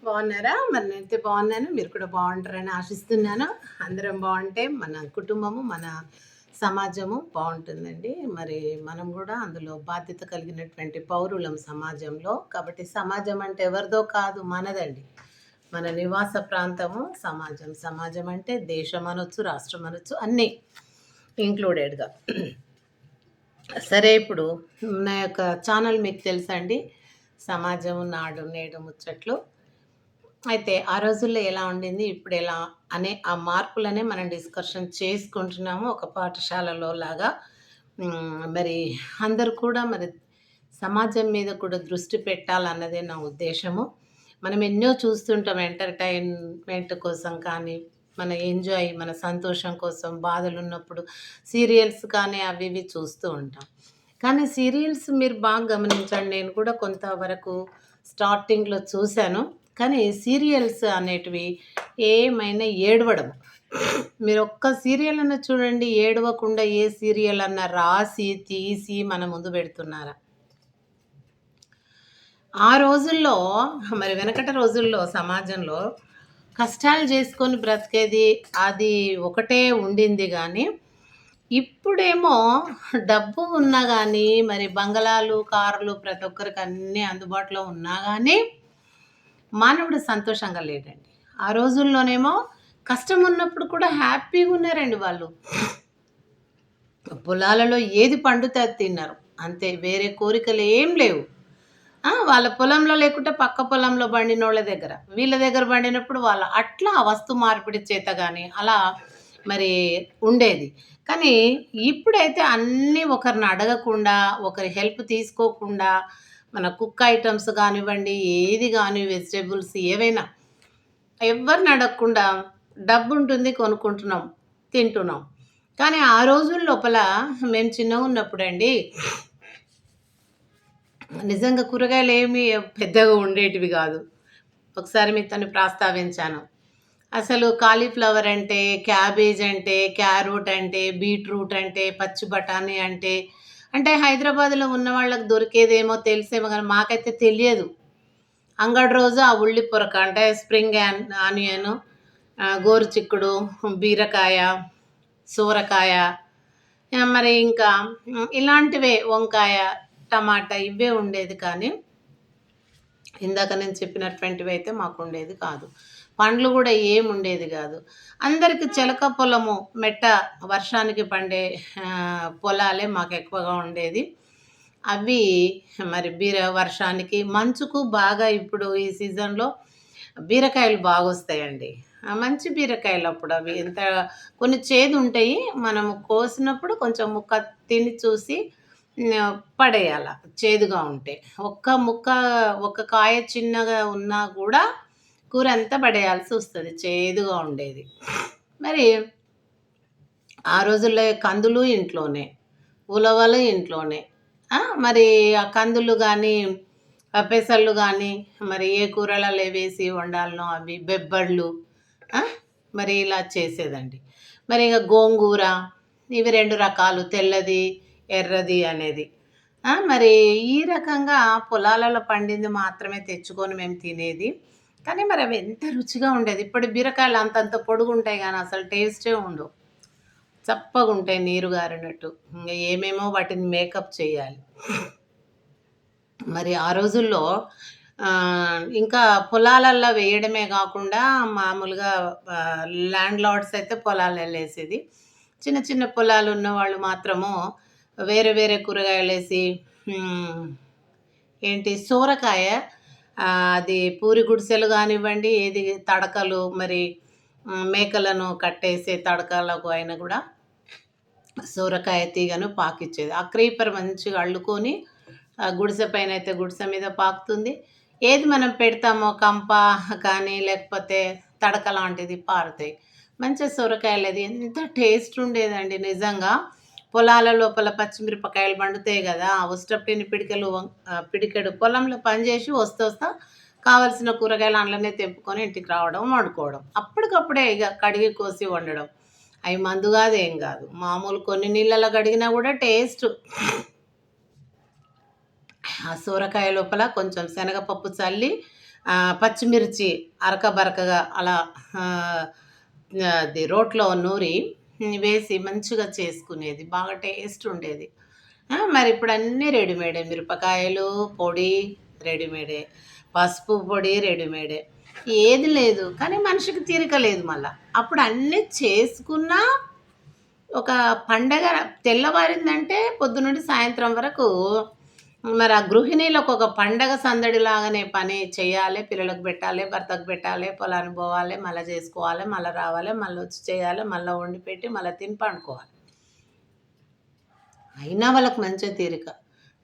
బాగున్నారా? మరి నేనైతే బాగున్నాను. మీరు కూడా బాగుంటారని ఆశిస్తున్నాను. అందరం బాగుంటే మన కుటుంబము, మన సమాజము బాగుంటుందండి. మరి మనం కూడా అందులో బాధ్యత కలిగినటువంటి పౌరులం సమాజంలో. కాబట్టి సమాజం అంటే ఎవరిదో కాదు, మనదండి. మన నివాస ప్రాంతము సమాజం. సమాజం అంటే దేశం అనొచ్చు, రాష్ట్రం అనొచ్చు, అన్నీ ఇంక్లూడెడ్గా. సరే, ఇప్పుడు నా యొక్క ఛానల్ మీకు తెలుసా అండి? సమాజం నాడు నేడు ముచ్చట్లు. అయితే ఆ రోజుల్లో ఎలా ఉండింది, ఇప్పుడు ఎలా అనే ఆ మార్పులనే మనం డిస్కషన్ చేసుకుంటున్నాము ఒక పాఠశాలలో లాగా. మరి అందరూ కూడా మరి సమాజం మీద కూడా దృష్టి పెట్టాలన్నదే నా ఉద్దేశము. మనం ఎన్నో చూస్తుంటాం ఎంటర్టైన్మెంట్ కోసం కానీ, మన ఎంజాయ్, మన సంతోషం కోసం బాధలున్నప్పుడు సీరియల్స్ కానీ అవి ఇవి చూస్తూ ఉంటాం. కానీ సీరియల్స్ మీరు బాగా గమనించండి, నేను కూడా కొంతవరకు స్టార్టింగ్‌లో చూశాను. కానీ సీరియల్స్ అనేటివి ఏమైనా ఏడవడం. మీరు ఒక్క సీరియల్ అన్నా చూడండి, ఏడవకుండా ఏ సీరియల్ అన్నా రాసి, తీసి మన ముందు పెడుతున్నారా? ఆ రోజుల్లో మరి వెనకటి రోజుల్లో సమాజంలో కష్టాలు చేసుకొని బ్రతికేది అది ఒకటే ఉండింది గానీ, ఇప్పుడేమో డబ్బు ఉన్నా గానీ, మరి బంగళాలు, కార్లు ప్రతి ఒక్కరికి అన్నీ అందుబాటులో ఉన్నా గానీ మానవుడు సంతోషంగా లేడండి. ఆ రోజుల్లోనేమో కష్టం ఉన్నప్పుడు కూడా హ్యాపీగా ఉన్నారండి వాళ్ళు. పొలాలలో ఏది పండితే అది తిన్నారు. అంతే, వేరే కోరికలు ఏం లేవు. వాళ్ళ పొలంలో లేకుంటే పక్క పొలంలో పండినోళ్ళ దగ్గర, వీళ్ళ దగ్గర పండినప్పుడు వాళ్ళ అట్లా వస్తు మార్పిడి చేత గాని అలా మరి ఉండేది. కానీ ఇప్పుడైతే అన్నీ ఒకరిని అడగకుండా, ఒకరి హెల్ప్ తీసుకోకుండా మన కుక్ ఐటమ్స్ కానివ్వండి, ఏది గాని వెజిటబుల్స్ ఏవైనా ఎవరిని అడగకుండా డబ్బుంటుంది, కొనుక్కుంటున్నాం, తింటున్నాం. కానీ ఆ రోజుల లోపల మేము చిన్నగున్నప్పుడండి నిజంగా కూరగాయలు ఏమి పెద్దగా ఉండేటివి కాదు. ఒకసారి మీతోని ప్రస్తావించాను. అసలు కాలీఫ్లవర్ అంటే, క్యాబేజ్ అంటే, క్యారోట్ అంటే, బీట్రూట్ అంటే, పచ్చి బఠానీ అంటే, అంటే హైదరాబాద్‌లో ఉన్న వాళ్ళకి దొరికేదేమో తెలుసేమో గానీ మాకైతే తెలియదు. అంగడి రోజు ఆ ఉల్లి పొరక అంటే స్ప్రింగ్ ఆనియను, గోరుచిక్కుడు, బీరకాయ, సోరకాయ, మరి ఇంకా ఇలాంటివే వంకాయ, టమాటా ఇవే ఉండేది. కానీ ఇందాక నేను చెప్పినటువంటివైతే మాకుండేది కాదు. పండ్లు గూడా ఏముండేది గాదు. అందరికి చెలక పొలము, మెట్ట వర్షానికి పండే పొలాలే మాకెక్కువగా ఉండేది. అవి మరి వర్షానికి, మంచుకు బాగా ఇప్పుడు ఈ సీజన్‌లో బీరకాయలు బాగొస్తాయండి. మంచి బీరకాయలు అప్పుడు అవి ఎంత కొన్ని చేదుంటాయి. మనము కోసినప్పుడు కొంచెం ముక్క తిని చూసి పడేయాల చేదుగా ఉంటే. ఒక్క ముక్క, ఒక కాయ చిన్నగా ఉన్నా గూడా కూర అంతా పడేయాల్సొస్తది, చేదుగా ఉండేది. మరి ఆ రోజుల్లో కందులు ఇంట్లోనే, ఉలవలు ఇంట్లోనే. మరి ఆ కందులు గానీ, పెసళ్ళు గానీ, మరి ఏ కూరలలో వేసి వండాలనో అవి బెబ్బర్లు, మరి ఇలా చేసేదండి. మరి ఇగ గోంగూర, ఇవి 2 రకాలు, తెల్లది, ఎర్రది అనేది. మరి ఈ రకంగా పొలాలలో పండింది మాత్రమే తెచ్చుకొని మేము తినేది. కానీ మరి అవి ఎంత రుచిగా ఉండేది. ఇప్పుడు బీరకాయలు అంతంత పొడుగుంటాయి గానీ అసలు టేస్టే ఉండవు. చప్పగుంటాయి, నీరు గారినట్టు. ఇంగ ఏమేమో వాటిని మేకప్ చేయాలి. మరి ఆ రోజుల్లో ఇంకా పొలాలల్లో వేయడమే గాకుండా మామూలుగా ల్యాండ్ లార్డ్స్ అయితే పొలాలల్లేసేది. చిన్న చిన్న పొలాలున్న వాళ్ళు మాత్రము వేరే వేరే కూరగాయలేసి సోరకాయ, అది పూరి గుడిసెలు గానివ్వండి, ఏది తడకలు మరి మేకలను కట్టేసే తడకలకు అయినా గూడా సోరకాయ తీగను పాకిచ్చేది. ఆ క్రీపర్ మంచిగా అల్లుకొని గుడిసె పైనైతే గుడిసె మీద పాకుతుంది. ఏది మనం పెడతామో కంప కానీ లేకపోతే తడక లాంటిది పారుతాయి. మంచిగా సొరకాయలది ఎంత టేస్ట్ ఉండేదండి నిజంగా. పొలాల లోపల పచ్చిమిరపకాయలు పండుతాయి గదా! ఉష్టప్పిని పిడికెడు పొలంలో పని చేసి వస్తా కావాల్సిన కూరగాయలు అందులోనే తెంపుకొని ఇంటికి రావడం, వండుకోవడం. అప్పటికప్పుడే ఇగ కడిగి కోసి వండడం. అయి మందు గాదు, ఏం గాదు. మామూలు కొన్ని నీళ్ళలో కడిగినా గూడా టేస్టు. ఆ సోరకాయ లోపల కొంచెం శనగపప్పు చల్లి పచ్చిమిర్చి అరకబరకగా అలా ఆహ్, అది రోట్లో నూరి వేసి మంచిగా చేసుకునేది. బాగా టేస్ట్ ఉండేది. మరి ఇప్పుడు అన్నీ రెడీమేడే. మిరపకాయలు పొడి రెడీమేడే. పసుపు పొడి రెడీమేడే. ఏది లేదు. కానీ మనిషికి తీరిక లేదు మళ్ళా. అప్పుడు అన్నీ చేసుకున్నా ఒక పండగ తెల్లవారిందంటే పొద్దునుండి సాయంత్రం వరకు మరి ఆ గృహిణీలకు ఒక పండగ సందడిలాగానే పని చేయాలి, పిల్లలకు పెట్టాలి, భర్తకు పెట్టాలి, పొలానికి పోవాలి, మళ్ళా చేసుకోవాలి, మళ్ళా రావాలి, మళ్ళీ వచ్చి చేయాలి, మళ్ళీ వండి పెట్టి మళ్ళీ తిని పండుకోవాలి. అయినా వాళ్ళకి మంచిగా తీరిక.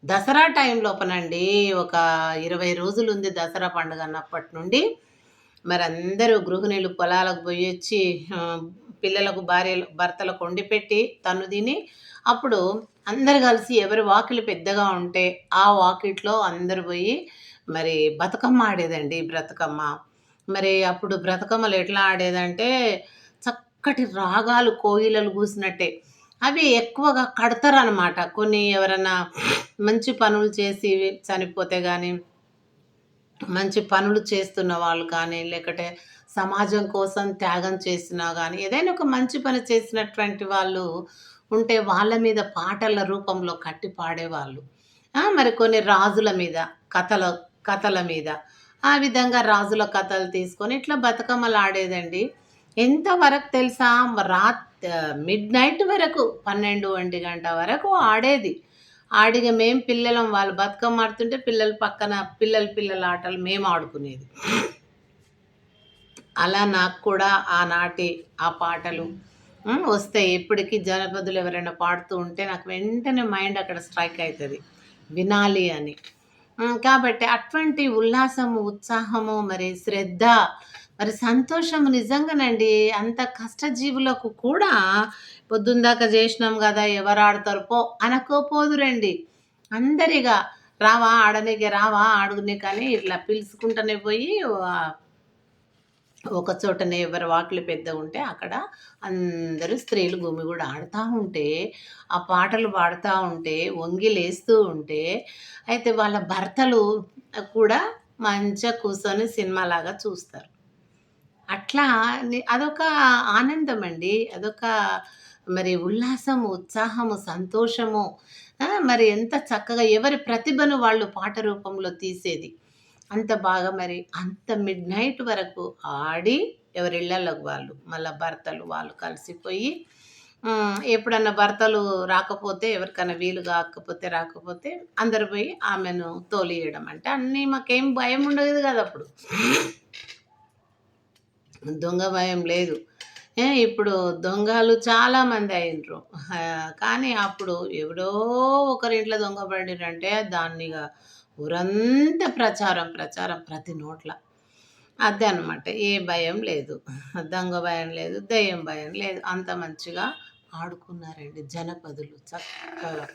దసరా టైం లోపనండి ఒక 20 రోజులుంది దసరా పండుగ అన్నప్పటి నుండి మరి అందరూ గృహిణులు పొలాలకు పోయొచ్చి పిల్లలకు భార్యలు భర్తలకు వండిపెట్టి తను తిని అప్పుడు అందరు కలిసి ఎవరి వాకిలి పెద్దగా ఉంటే ఆ వాకిట్లో అందరూ పోయి మరి బతుకమ్మ ఆడేదండి బ్రతుకమ్మ. మరి అప్పుడు బ్రతుకమ్మలు ఎట్లా ఆడేదంటే చక్కటి రాగాలు కోయిలలు కూసినట్టే. అవి ఎక్కువగా కడతారనమాట. కొన్ని ఎవరన్నా మంచి పనులు చేసి చనిపోతే గానీ, మంచి పనులు చేస్తున్న వాళ్ళు కానీ, లేకపోతే సమాజం కోసం త్యాగం చేసినా గానీ, ఏదైనా ఒక మంచి పని చేసినటువంటి వాళ్ళు ఉంటే వాళ్ళ మీద పాటల రూపంలో కట్టి పాడేవాళ్ళు. మరి కొన్ని రాజుల మీద కథల కథల మీద ఆ విధంగా రాజుల కథలు తీసుకొని ఇట్లా బతుకమ్మలాడేదండి. ఎంతవరకు తెలుసా? మిడ్‌నైట్ వరకు 12, 1 గంట వరకు ఆడేది. ఆడిగ మేము పిల్లలం వాళ్ళు బతుకమ్మ ఆడుతుంటే పిల్లలు పక్కన పిల్లల ఆటలు మేము ఆడుకునేది. అలా నాకు కూడా ఆనాటి ఆ పాటలు వస్తాయి. ఇప్పటికి జనపదులు ఎవరైనా పాడుతూ ఉంటే నాకు వెంటనే మైండ్ అక్కడ స్ట్రైక్ అయితది. వినాలి అని. కాబట్టి అటువంటి ఉల్లాసము, ఉత్సాహము, మరి శ్రద్ధ, మరి సంతోషము నిజంగానండి. అంత కష్టజీవులకు కూడా పొద్దుందాకా జేసినాం గదా! ఎవరాడతారు పో అనకపోదురండి. అందరిగా రావా ఆడనీకే రావా ఆడనీకని ఇట్లా పిలుచుకుంటూనే పోయి ఒక చోటనే ఎవరి వాకిలి పెద్దగుంటే అక్కడ అందరూ స్త్రీలు గుమిగూడి ఆడుతా ఉంటే, ఆ పాటలు పాడుతా ఉంటే, వంగి లేస్తూ ఉంటే, అయితే వాళ్ళ భర్తలు కూడా మంచిగా కూర్చొని సినిమాలాగా చూస్తారు. అట్లా అదొక ఆనందమండి. అదొక మరి ఉల్లాసము, ఉత్సాహము, సంతోషము. మరి ఎంత చక్కగా ఎవరి ప్రతిభను వాళ్ళు పాట రూపంలో తీసేది. అంత బాగా మరి అంత మిడ్‌నైట్ వరకు ఆడి ఎవరిళ్ళలోకి వాళ్ళు. మళ్ళా భర్తలు వాళ్ళు కలిసిపోయి ఎప్పుడన్నా భర్తలు రాకపోతే ఎవరికన్నా వీలు కాకపోతే రాకపోతే అందరూ పోయి ఆమెను తోలియడం. అంటే అన్నీ మాకేం భయం ఉండేది కాదు అప్పుడు. దొంగ భయం లేదు. ఇప్పుడు దొంగలు చాలామంది అయిండ్రు. కానీ అప్పుడు ఎవడో ఒకరింట్లో దొంగ పడిండ్రంటే దాన్నిగ ఊరంతా ప్రచారం ప్రతి నోట్ల. అదే అనమాట. ఏ భయం లేదు. దొంగ భయం లేదు, దెయ్యం భయం లేదు. అంత మంచిగా ఆడుకున్నారండి జనపదులు చక్కగా.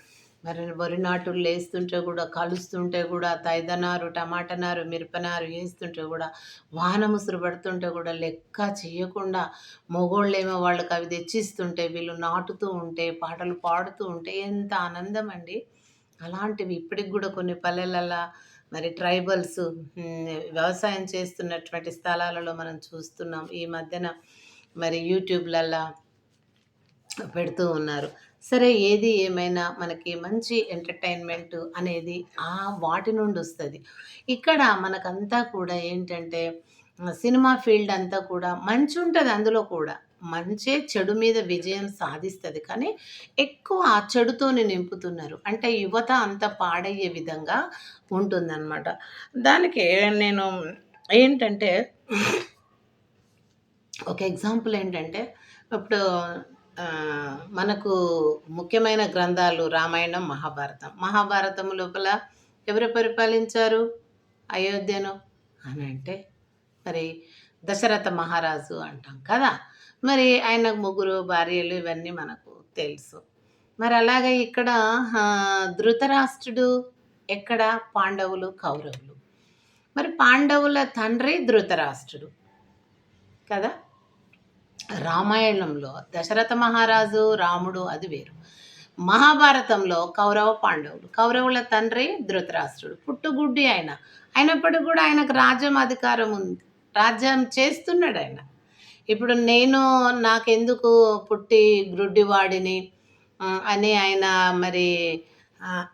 మరి వరి నాటులేస్తుంటే గూడా, కలుస్తుంటే గూడా, తైదనారు, టమాటా నారు, మిరప నారు ఏస్తుంటే గూడా, వాన ముసురు పడుతుంటే గూడా లెక్క చెయ్యకుండా మొగోళ్ళేమో వాళ్ళకవి తెచ్చిస్తుంటే, వీళ్ళు నాటుతూ ఉంటే, పాటలు పాడుతూ ఉంటే ఎంత ఆనందమండి. అలాంటివి ఇప్పటికి గూడా కొన్ని పల్లెలల్లా మరి ట్రైబల్స్ వ్యవసాయం చేస్తున్నటువంటి స్థలాలలో మనం చూస్తున్నాం. ఈ మధ్యన మరి యూట్యూబ్‌లల్లా పెడుతూ ఉన్నారు. సరే ఏది ఏమైనా మనకి మంచి ఎంటర్‌టైన్‌మెంట్ అనేది వాటి నుండొస్తది. ఇక్కడ మనకంతా కూడా ఏంటంటే సినిమా ఫీల్డ్ అంతా కూడా మంచుంటది అందులో కూడా. మంచే చెడు మీద విజయం సాధిస్తది. కానీ ఎక్కువ ఆ చెడుతోని నింపుతున్నారు. అంటే యువత అంతా పాడయ్యే విధంగా ఉంటుందనమాట. దానికి నేను ఏంటంటే ఒక ఎగ్జాంపుల్ ఏంటంటే ఇప్పుడు మనకు ముఖ్యమైన గ్రంథాలు రామాయణం, మహాభారతం. మహాభారతం లోపల ఎవరు పరిపాలించారు అయోధ్యను అనంటే మరి దశరథ మహారాజు అంటాం కదా! మరి ఆయనకు ముగ్గురు భార్యలు ఇవన్నీ మనకు తెలుసు. మరి అలాగే ఇక్కడ ధృతరాష్ట్రుడు ఎక్కడ? పాండవులు, కౌరవులు. మరి పాండవుల తండ్రి ధృతరాష్ట్రుడు కదా! రామాయణంలో దశరథ మహారాజు, రాముడు అది వేరు. మహాభారతంలో కౌరవ పాండవులు. కౌరవుల తండ్రి ధృతరాష్ట్రుడు. పుట్టుగుడ్డి ఆయన. అయినప్పటికి కూడా ఆయనకు రాజ్యం అధికారం ఉంది. రాజ్యం చేస్తున్నాడాయన. ఇప్పుడు నాకెందుకు పుట్టి గ్రుడ్డివాడిని అని ఆయన మరి ఆహ్,